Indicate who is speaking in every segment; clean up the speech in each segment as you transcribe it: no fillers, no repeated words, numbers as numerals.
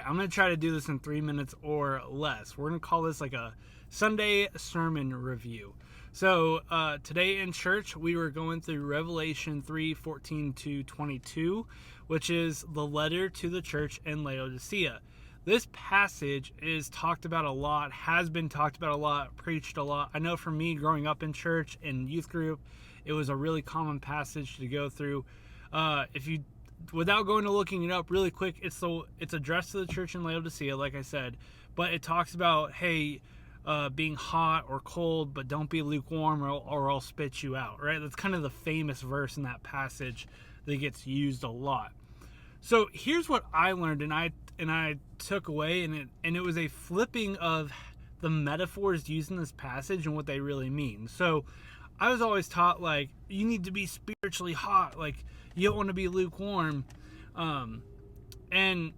Speaker 1: I'm going to try to do this in 3 minutes or less. We're going to call this like a Sunday sermon review. So today in church, we were going through Revelation 3:14-22, which is the letter to the church in Laodicea. This passage is talked about a lot, has been talked about a lot, preached a lot. I know for me, growing up in church and youth group, it was a really common passage to go through. Without going to looking it up really quick, it's addressed to the church in Laodicea, like I said, but it talks about, hey, being hot or cold, but don't be lukewarm or I'll spit you out, right? That's kind of the famous verse in that passage that gets used a lot. So here's what I learned, and I took away, and it was a flipping of the metaphors used in this passage and what they really mean. So I was always taught, like, you need to be spiritually hot, like you don't want to be lukewarm, and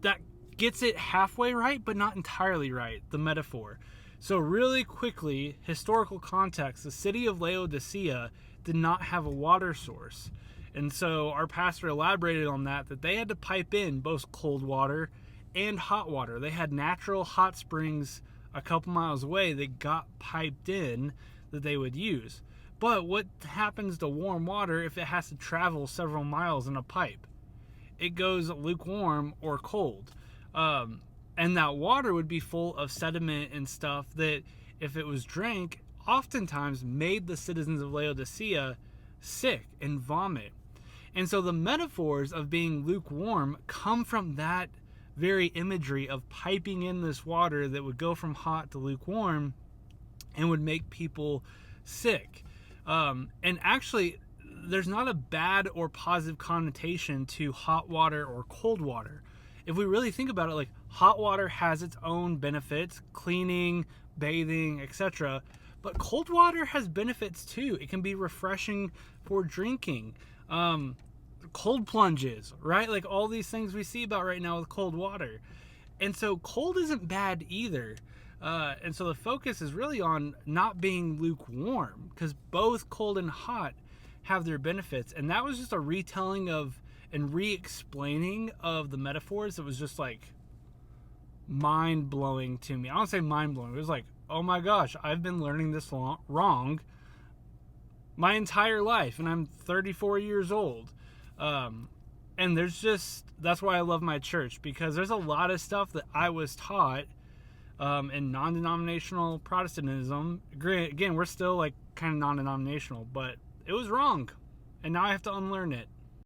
Speaker 1: that gets it halfway right, but not entirely right, the metaphor. So really quickly, historical context, the city of Laodicea did not have a water source. And so our pastor elaborated on that they had to pipe in both cold water and hot water. They had natural hot springs a couple miles away that got piped in that they would use. But what happens to warm water if it has to travel several miles in a pipe? It goes lukewarm or cold. And that water would be full of sediment and stuff that, if it was drank, oftentimes made the citizens of Laodicea sick and vomit. And so the metaphors of being lukewarm come from that very imagery of piping in this water that would go from hot to lukewarm and would make people sick. And actually, there's not a bad or positive connotation to hot water or cold water. If we really think about it, like, hot water has its own benefits, cleaning, bathing, etc. But cold water has benefits too. It can be refreshing for drinking. Cold plunges, right? Like all these things we see about right now with cold water. And so cold isn't bad either. And so the focus is really on not being lukewarm, because both cold and hot have their benefits. And that was just a retelling of and re-explaining of the metaphors. It was just like mind-blowing to me. I don't say mind-blowing. It was like, oh my gosh, I've been learning this wrong my entire life, and I'm 34 years old. And that's why I love my church, because there's a lot of stuff that I was taught in non-denominational Protestantism. Again, we're still like kind of non-denominational, but it was wrong, and now I have to unlearn it.